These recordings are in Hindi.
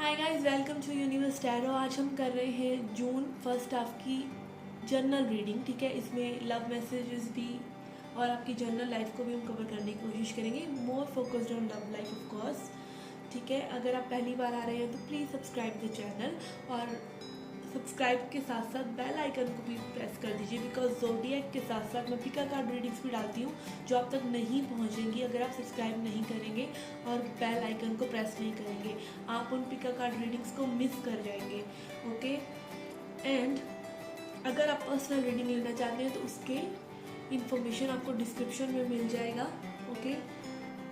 Hi guys, welcome to Universe Tarot. आज हम कर रहे हैं जून फर्स्ट हाफ की जर्नल रीडिंग। ठीक है, इसमें लव मैसेजेस भी और आपकी जर्नल लाइफ को भी हम कवर करने की कोशिश करेंगे। More focused on love life of course. ठीक है, अगर आप पहली बार आ रहे हैं तो प्लीज़ सब्सक्राइब द चैनल और सब्सक्राइब के साथ साथ बेल आइकन को भी प्रेस कर दीजिए, बिकॉज ज़ोडिएक के साथ साथ मैं पिका कार्ड रीडिंग्स भी डालती हूँ जो आप तक नहीं पहुँचेंगी अगर आप सब्सक्राइब नहीं करेंगे और बेल आइकन को प्रेस नहीं करेंगे। आप उन पिका कार्ड रीडिंग्स को मिस कर जाएंगे। ओके, एंड अगर आप पर्सनल रीडिंग लेना चाहते हैं तो उसके इन्फॉर्मेशन आपको डिस्क्रिप्शन में मिल जाएगा।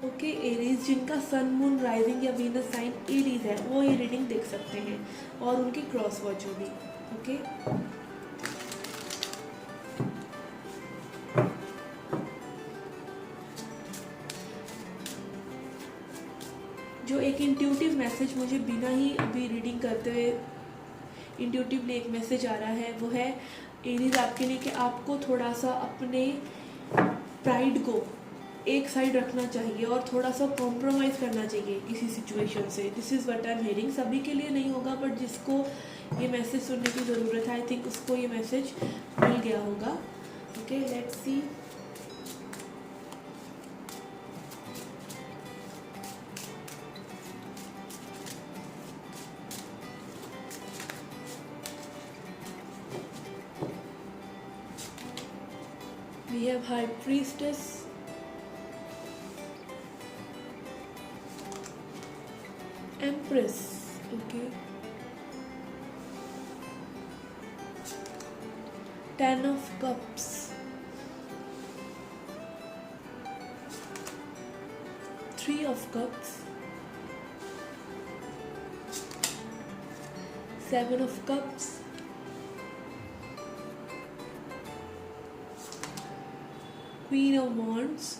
ओके, एरीज जिनका सन मून राइजिंग या वीनस साइन एरीज है वो ये रीडिंग देख सकते हैं और उनके क्रॉस वर्ड भी। ओके, जो एक इंट्यूटिव मैसेज मुझे बिना ही अभी रीडिंग करते हुए इंट्यूटिवली एक मैसेज आ रहा है वो है एरीज आपके लिए कि आपको थोड़ा सा अपने प्राइड को एक साइड रखना चाहिए और थोड़ा सा कॉम्प्रोमाइज़ करना चाहिए किसी सिचुएशन से। This is what I am hearing. सभी के लिए नहीं होगा, बट जिसको ये मैसेज सुनने की ज़रूरत है, आई थिंक उसको ये मैसेज मिल गया होगा। Okay, let's see. We have high priestess, Empress. Okay, Ten of Cups, Three of Cups, Seven of Cups, Queen of Wands,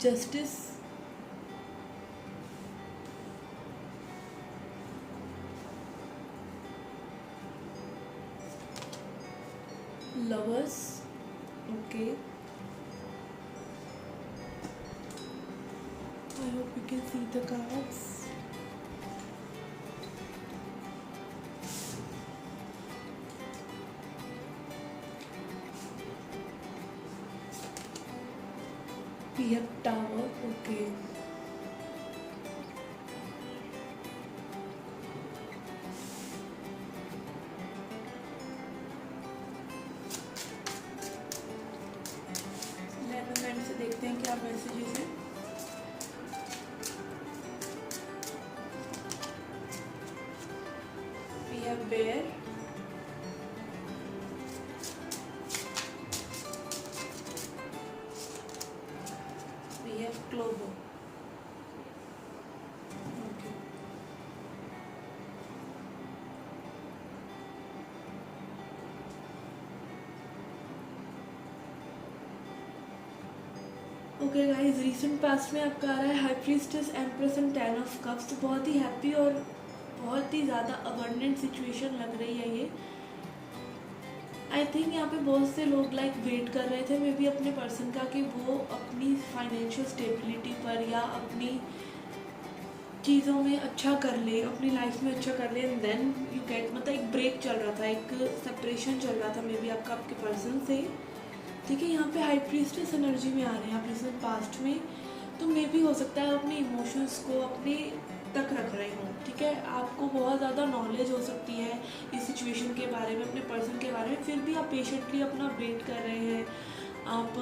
Justice, Lovers. Okay, I hope you can see the cards. We have Tower. Okay, लेनोमेंट से देखते हैं क्या मैसेजेस हैं। We have Bear, we have Clover. Okay, okay guys, recent past में आपका आ रहा है high priestess, empress and ten of cups. तो बहुत ही हैप्पी और बहुत ही ज़्यादा अबंडेंट सिचुएशन लग रही है ये। आई थिंक यहाँ पे बहुत से लोग वेट कर रहे थे मे बी अपने पर्सन का कि वो अपनी फाइनेंशियल स्टेबिलिटी पर या अपनी चीज़ों में अच्छा कर ले, अपनी लाइफ में अच्छा कर ले, एंड देन यू गेट, मतलब एक ब्रेक चल रहा था, एक सेपरेशन चल रहा था मे बी आपके पर्सन से। ठीक है, यहाँ पे हाई प्रीस्टेस एनर्जी में आ रहे हैं आप रिसेंट पास्ट में, तो मे भी हो सकता है अपने इमोशंस को अपने तक रख रहे हो। ठीक है, आपको बहुत ज़्यादा नॉलेज हो सकती है इस सिचुएशन के बारे में, अपने पर्सन के बारे में, फिर भी आप पेशेंटली अपना वेट कर रहे हैं। आप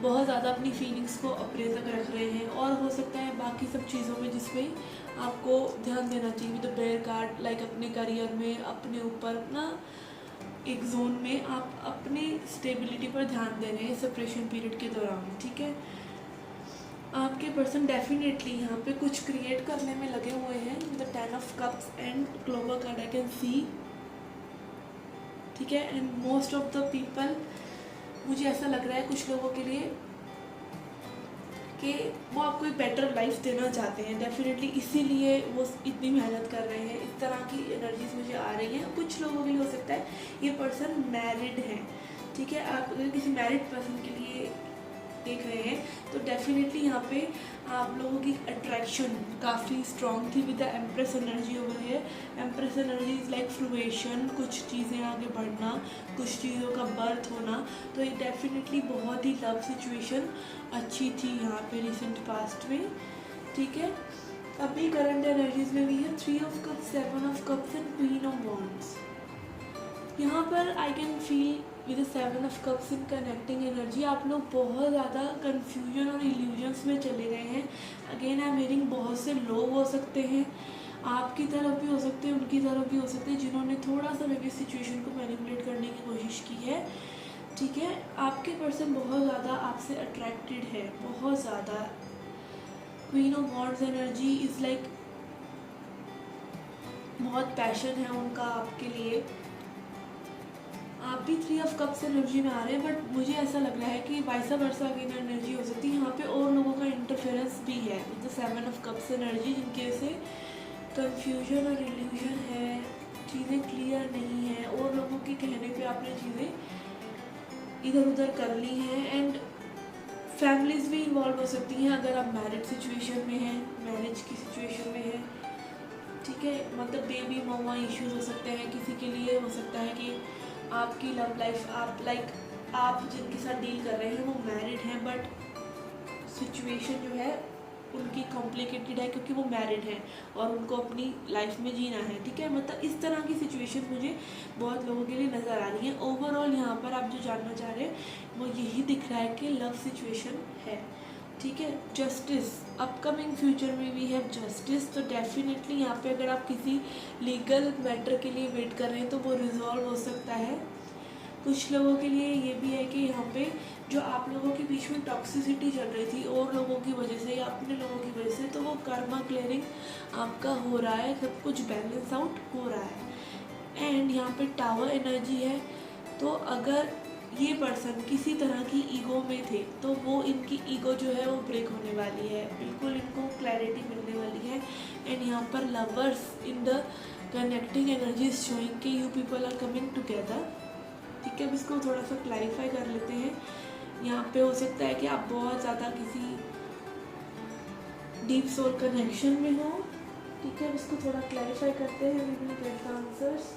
बहुत ज़्यादा अपनी फीलिंग्स को अपने तक रख रहे हैं और हो सकता है बाकी सब चीज़ों में जिसमें आपको ध्यान देना चाहिए। विद द बेयर कार्ड, अपने करियर में, अपने ऊपर, अपना एक जोन में आप अपनी स्टेबिलिटी पर ध्यान दे रहे हैं सेपरेशन पीरियड के दौरान। ठीक है, आपके पर्सन डेफिनेटली यहाँ पे कुछ क्रिएट करने में लगे हुए हैं। The ten of cups and clover card I can see. ठीक है, and most of the people, मुझे ऐसा लग रहा है कुछ लोगों के लिए कि वो आपको एक बेटर लाइफ देना चाहते हैं डेफिनेटली, इसीलिए वो इतनी मेहनत कर रहे हैं। इस तरह की एनर्जीज मुझे आ रही हैं। कुछ लोगों के लिए हो सकता है ये पर्सन मैरिड है। ठीक है, आप अगर किसी मैरिड पर्सन के लिए देख रहे हैं, तो डेफिनेटली यहाँ पे आप लोगों की अट्रैक्शन काफ़ी स्ट्रॉन्ग थी with the empress energy over here. Empress energy is like fruition, कुछ चीज़ें आगे बढ़ना, कुछ चीज़ों का बर्थ होना। तो ये डेफिनेटली बहुत ही लव सिचुएशन अच्छी थी यहाँ पे रिसेंट पास्ट में, ठीक है। अभी करंट एनर्जीज में भी है 3 of cups, 7 of cups and queen of wands. यहाँ पर I can feel with 7 of cups in connecting energy आप लोग बहुत ज़्यादा कन्फ्यूजन और इल्यूजन्स में चले गए हैं। अगेन आई एम हियरिंग बहुत से लोग हो सकते हैं, आपकी तरफ भी हो सकते हैं, उनकी तरफ भी हो सकते हैं, जिन्होंने थोड़ा सा मेरी सिचुएशन को मैनिपुलेट करने की कोशिश की है, ठीक है। आपके पर्सन बहुत ज़्यादा आपसे अट्रैक्टेड है, बहुत ज़्यादा। Queen of wands energy is like बहुत पैशन है उनका आपके लिए। आप भी 3 ऑफ कप्स एनर्जी में आ रहे हैं, बट मुझे ऐसा लग रहा है कि वाइसा वर्सा की एनर्जी हो सकती है यहाँ पे, और लोगों का इंटरफेरेंस भी है with the 7 of cups energy, जिनके से कंफ्यूजन और इल्यूजन है, चीज़ें क्लियर नहीं है, और लोगों के कहने पे आपने चीज़ें इधर उधर कर ली हैं। एंड फैमिलीज भी इन्वॉल्व हो सकती हैं अगर आप मैरिड सिचुएशन में हैं, मैरिज की सिचुएशन में हैं, ठीक है। मतलब बेबी ममा इश्यूज हो सकते हैं, किसी के लिए हो सकता है कि आपकी लव लाइफ आप जिनके साथ डील कर रहे हैं वो मैरिड हैं, बट सिचुएशन जो है उनकी कॉम्प्लिकेटेड है क्योंकि वो मैरिड हैं और उनको अपनी लाइफ में जीना है, ठीक है। मतलब इस तरह की सिचुएशन मुझे बहुत लोगों के लिए नज़र आ रही है। ओवरऑल यहाँ पर आप जो जानना चाह रहे हैं वो यही दिख रहा है कि लव सिचुएशन है, ठीक है। जस्टिस, अपकमिंग फ्यूचर में भी है जस्टिस, तो डेफिनेटली यहाँ पे अगर आप किसी लीगल मैटर के लिए वेट कर रहे हैं तो वो रिजॉल्व हो सकता है। कुछ लोगों के लिए ये भी है कि यहाँ पे जो आप लोगों के बीच में टॉक्सिसिटी चल रही थी और लोगों की वजह से या अपने लोगों की वजह से, तो वो कर्मा क्लियरिंग आपका हो रहा है, सब कुछ बैलेंस आउट हो रहा है। एंड यहाँ पे टावर एनर्जी है, तो अगर ये पर्सन किसी तरह की ईगो में थे तो वो इनकी ईगो जो है वो ब्रेक होने वाली है, बिल्कुल इनको क्लैरिटी मिलने वाली है। एंड यहाँ पर lovers in the connecting energies showing कि you people are coming together, ठीक है। अब इसको थोड़ा सा क्लैरिफाई कर लेते हैं। यहाँ पे हो सकता है कि आप बहुत ज़्यादा किसी डीप सोल कनेक्शन में हो, ठीक है। इसको थोड़ा क्लैरिफाई करते हैं, we will get the answers.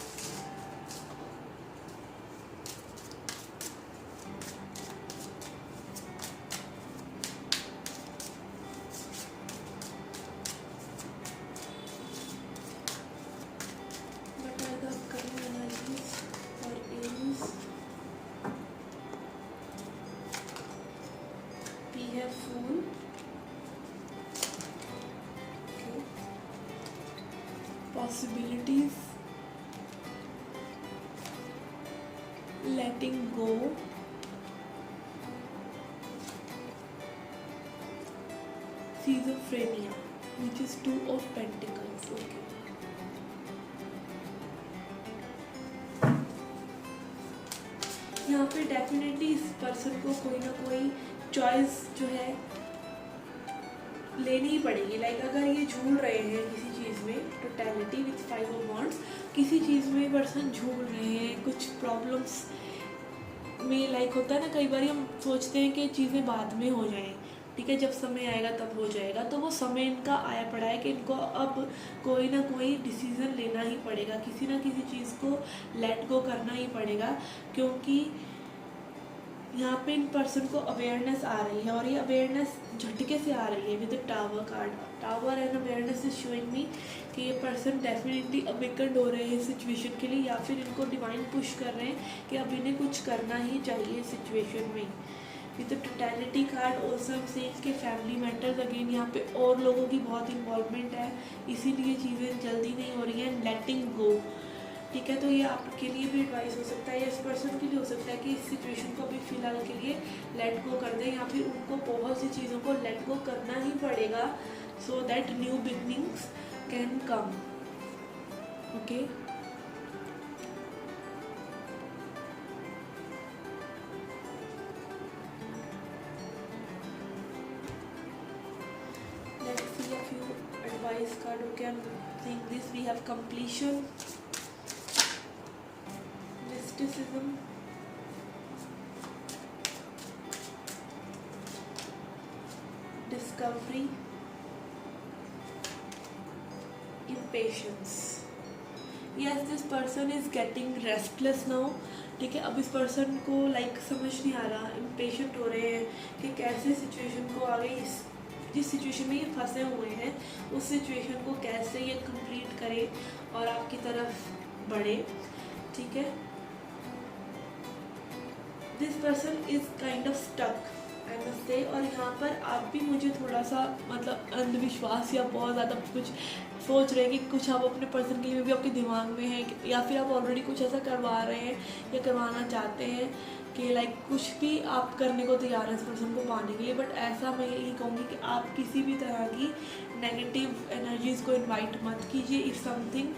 Fool, okay. Possibilities, letting go, schizophrenia, which is 2 of Pentacles, okay. यहाँ पे डेफिनेटली इस पर्सन को कोई ना कोई चॉइस जो है लेनी ही पड़ेगी। लाइक अगर ये झूल रहे हैं किसी चीज़ में, टोटलिटी विथ 5 ऑफ वॉन्ड्स, किसी चीज़ में पर्सन झूल रहे हैं, कुछ प्रॉब्लम्स में, लाइक होता है ना कई बार हम सोचते हैं कि चीज़ें बाद में हो जाएं, ठीक है, जब समय आएगा तब हो जाएगा, तो वो समय इनका आया पड़ा है कि इनको अब कोई ना कोई डिसीज़न लेना ही पड़ेगा, किसी ना किसी चीज़ को लेट गो करना ही पड़ेगा, क्योंकि यहाँ पे इन पर्सन को अवेयरनेस आ रही है और ये अवेयरनेस झटके से आ रही है with tower card. Tower and awareness is showing me कि ये पर्सन डेफिनेटली अवेकन्ड हो रहे हैं सिचुएशन के लिए, या फिर इनको डिवाइन पुश कर रहे हैं कि अब इन्हें कुछ करना ही चाहिए सिचुएशन में। विद टोटलिटी कार्ड ऑल्सो हम सेइंग के फैमिली मैटर्स, अगेन यहाँ पे और लोगों की बहुत इन्वॉल्वमेंट है, इसीलिए चीज़ें जल्दी नहीं हो रही हैं। लेटिंग गो, ठीक है, तो ये आपके लिए भी एडवाइस हो सकता है या इस पर्सन के लिए हो सकता है कि इस सिचुएशन को भी फिलहाल के लिए लेट गो कर दें, या फिर उनको बहुत सी चीज़ों को लेट गो करना ही पड़ेगा so that new beginnings can come, okay. Let's see a few advice card. Okay, I'm seeing this. We have completion, mysticism, discovery, impatience. Yes, this person is getting restless now. ठीक है, अब इस पर्सन को समझ नहीं आ रहा, इम्पेशेंट हो रहे हैं कि कैसे सिचुएशन को आगे जिस सिचुएशन में ये फंसे हुए हैं उस सिचुएशन को कैसे ये कंप्लीट करे और आपकी तरफ बढ़े. ठीक है, this person is kind of stuck I must say. और यहाँ पर आप भी मुझे थोड़ा सा अंधविश्वास या बहुत ज़्यादा कुछ सोच रहे हैं कि कुछ आप अपने पर्सन के लिए भी आपके दिमाग में है, या फिर आप ऑलरेडी कुछ ऐसा करवा रहे हैं या करवाना चाहते हैं कि कुछ भी आप करने को तैयार हैं इस पर्सन को पाने के लिए. बट ऐसा मैं यही कहूँगी कि आप किसी भी तरह की नेगेटिव एनर्जीज़ को इन्वाइट मत कीजिए. If something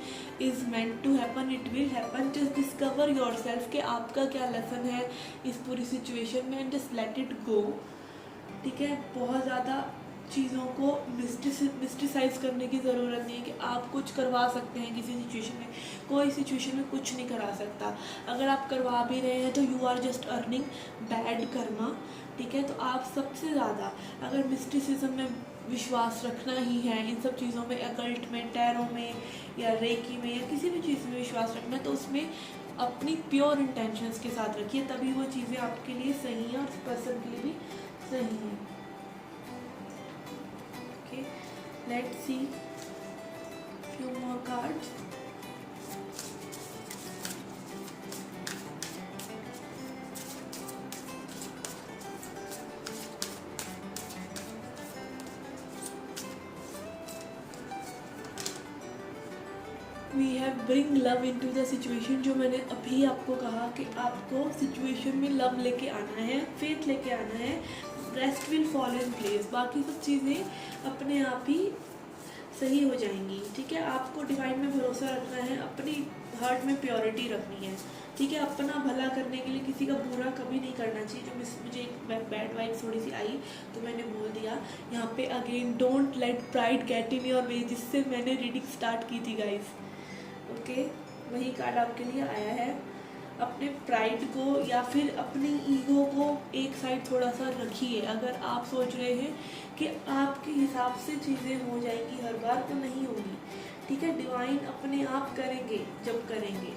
is meant to happen it will happen. Just discover yourself कि आपका क्या लेसन है इस पूरी सिचुएशन में and just let it go. ठीक है, बहुत ज़्यादा चीज़ों को मिस्टिसाइज करने की ज़रूरत नहीं है कि आप कुछ करवा सकते हैं किसी सिचुएशन में. कोई सिचुएशन में कुछ नहीं करा सकता. अगर आप करवा भी रहे हैं तो you are just earning bad karma. ठीक है, तो आप सबसे ज़्यादा अगर मिस्टिसिज्म में विश्वास रखना ही है, इन सब चीज़ों में, अकल्ट में, टैरो में या रेकी में या किसी भी चीज़ में विश्वास रखना है तो उसमें अपनी प्योर इंटेंशंस के साथ रखिए, तभी वो चीज़ें आपके लिए सही हैं और उस पर्सन के लिए भी सही हैं. Let's see few more cards. We have bring love into the situation. जो मैंने अभी आपको कहा कि आपको सिचुएशन में लव लेके आना है, फेथ लेके आना है, rest will fall in place. बाकी सब चीज़ें अपने आप ही सही हो जाएंगी. ठीक है, आपको डिवाइन में भरोसा रखना है, अपनी हार्ट में प्योरिटी रखनी है. ठीक है, अपना भला करने के लिए किसी का बुरा कभी नहीं करना चाहिए. जो मुझे एक बैड वाइब थोड़ी सी आई तो मैंने बोल दिया. यहाँ पे again don't let pride get in your way, जिससे मैंने रीडिंग स्टार्ट की थी गाइस. ओके, वही कार्ड आपके लिए आया है. अपने प्राइड को या फिर अपनी ईगो को एक साइड थोड़ा सा रखिए. अगर आप सोच रहे हैं कि आपके हिसाब से चीज़ें हो जाएंगी हर बार, तो नहीं होगी. ठीक है, डिवाइन अपने आप करेंगे जब करेंगे.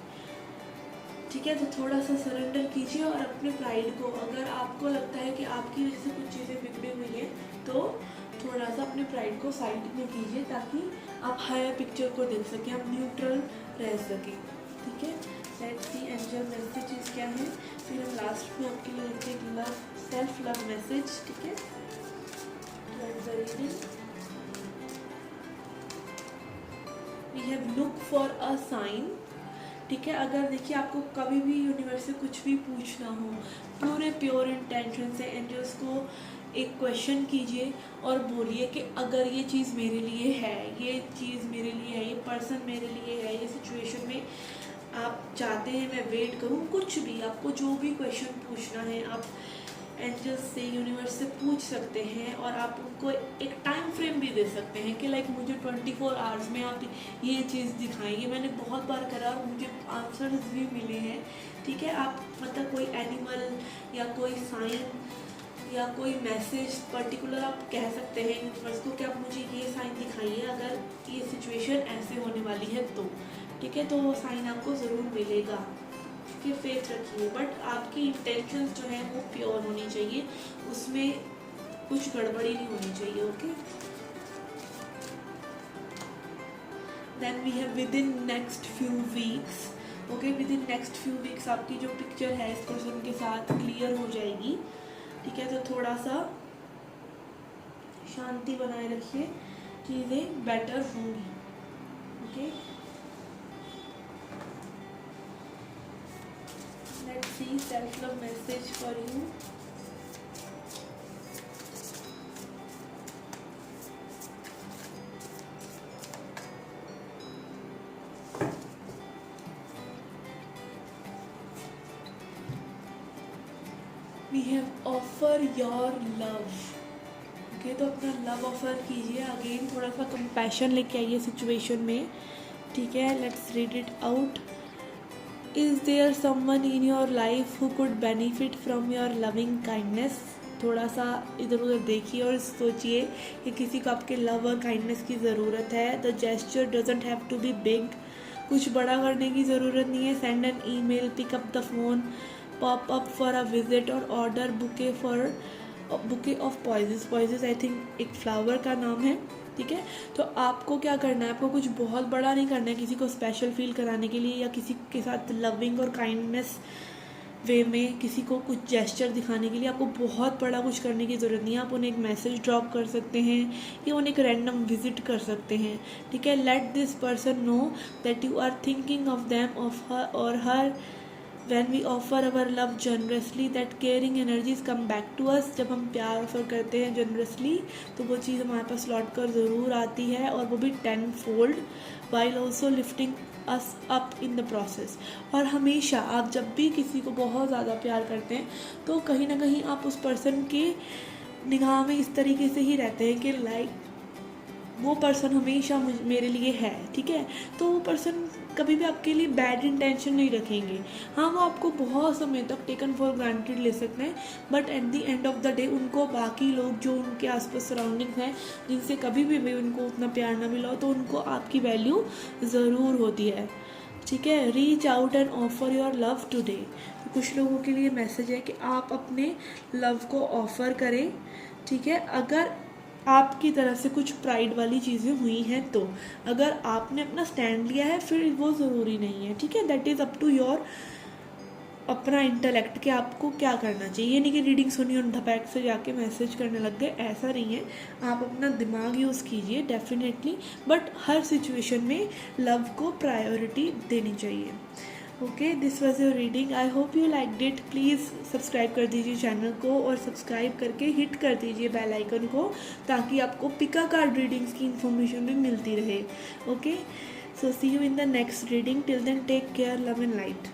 ठीक है, तो थोड़ा सा सरेंडर कीजिए और अपने प्राइड को, अगर आपको लगता है कि आपकी वजह से कुछ चीज़ें बिगड़ी हुई हैं तो थोड़ा सा अपने प्राइड को साइड में कीजिए ताकि आप हायर पिक्चर को देख सकें, आप न्यूट्रल रह सकें. ठीक है, लेट्स सी एंजल मैसेजेस क्या हैं, फिर हम लास्ट में आपके लिए रखते हैं लव, सेल्फ लव मैसेज. ठीक है, we have look for a sign. ठीक है, अगर देखिए आपको कभी भी यूनिवर्स से कुछ भी पूछना हो, पूरे प्योर इंटेंशन से एंजल्स को एक क्वेश्चन कीजिए और बोलिए कि अगर ये चीज़ मेरे लिए है, ये चीज़ मेरे लिए है, ये पर्सन मेरे लिए है, ये सिचुएशन में आप चाहते हैं मैं वेट करूं, कुछ भी आपको जो भी क्वेश्चन पूछना है आप एंजल्स से, यूनिवर्स से पूछ सकते हैं. और आप उनको एक टाइम फ्रेम भी दे सकते हैं कि मुझे 24 आवर्स में आप ये चीज़ दिखाएंगे. मैंने बहुत बार करा और मुझे आंसर्स भी मिले हैं. ठीक है, आप कोई एनिमल या कोई साइन या कोई मैसेज पर्टिकुलर आप कह सकते हैं यूनिवर्स को कि आप मुझे ये साइन दिखाइए अगर ये सिचुएशन ऐसे होने वाली है तो. ठीक है, तो वो साइन आपको ज़रूर मिलेगा. कि फेथ रखिए, बट आपकी इंटेंशंस जो है वो प्योर होनी चाहिए, उसमें कुछ गड़बड़ी नहीं होनी चाहिए. Okay, then we have within next few weeks. Okay, within next few weeks आपकी जो पिक्चर है इस पर्सन के साथ क्लियर हो जाएगी. ठीक है, तो थोड़ा सा शांति बनाए रखिए, चीज़ें बेटर होंगी. Okay, let's see self love message for you. We have offer your love. Okay, तो अपना लव ऑफर कीजिए. अगेन थोड़ा सा कंपैशन लेके आइए सिचुएशन में. ठीक है, let's read it out. Is there someone in your life who could benefit from your loving kindness? थोड़ा सा इधर उधर देखिए और सोचिए कि किसी को आपके लव और काइंडनेस की ज़रूरत है। The gesture doesn't have to be big, कुछ बड़ा करने की ज़रूरत नहीं है। Send an email, pick up the phone, pop up for a visit or order bouquet of poises. Poises I think एक फ्लावर का नाम है, ठीक है। तो आपको क्या करना है, आपको कुछ बहुत बड़ा नहीं करना है किसी को स्पेशल फील कराने के लिए या किसी के साथ लविंग और काइंडनेस वे में किसी को कुछ जेस्चर दिखाने के लिए आपको बहुत बड़ा कुछ करने की ज़रूरत नहीं है। आप उन्हें एक मैसेज ड्रॉप कर सकते हैं या उन्हें एक रैंडम विजिट कर सकते हैं, ठीक है। Let this person know that you are thinking of them of her और her. When we offer our love generously, that caring energies come back to us। जब हम प्यार ऑफर करते हैं जनरसली तो वो चीज़ हमारे पास लौट कर ज़रूर आती है, और वो भी 10-fold, while also lifting us up in the process। और हमेशा आप जब भी किसी को बहुत ज़्यादा प्यार करते हैं तो कहीं ना कहीं आप उस पर्सन के निगाह में इस तरीके से ही रहते हैं कि लाइक वो पर्सन हमेशा मेरे लिए है, ठीक है। तो वो पर्सन कभी भी आपके लिए बैड इंटेंशन नहीं रखेंगे। हाँ, वो आपको बहुत समय तक टेकन फॉर ग्रांटेड ले सकते हैं, but at the end of the day उनको बाकी लोग जो उनके आसपास सराउंडिंग्स हैं जिनसे कभी भी उनको उतना प्यार ना मिला हो, तो उनको आपकी वैल्यू ज़रूर होती है, ठीक है। Reach out and offer your love today. तो कुछ लोगों के लिए मैसेज है कि आप अपने लव को ऑफ़र करें, ठीक है। अगर आपकी तरफ से कुछ प्राइड वाली चीज़ें हुई हैं तो, अगर आपने अपना स्टैंड लिया है फिर वो ज़रूरी नहीं है, ठीक है। That is up to your अपना इंटेलेक्ट कि आपको क्या करना चाहिए। ये नहीं कि रीडिंग सुनी और धपैक से जाके मैसेज करने लग गए, ऐसा नहीं है। आप अपना दिमाग यूज़ कीजिए डेफिनेटली, बट हर सिचुएशन में लव को प्रायोरिटी देनी चाहिए। Okay, this was your reading. I hope you liked it. Please subscribe कर दीजिए चैनल को और सब्सक्राइब करके हिट कर दीजिए बेल आइकन को, ताकि आपको पिका कार्ड रीडिंग्स की इन्फॉर्मेशन भी मिलती रहे। Okay, so see you in the next reading. Till then take care, love and light.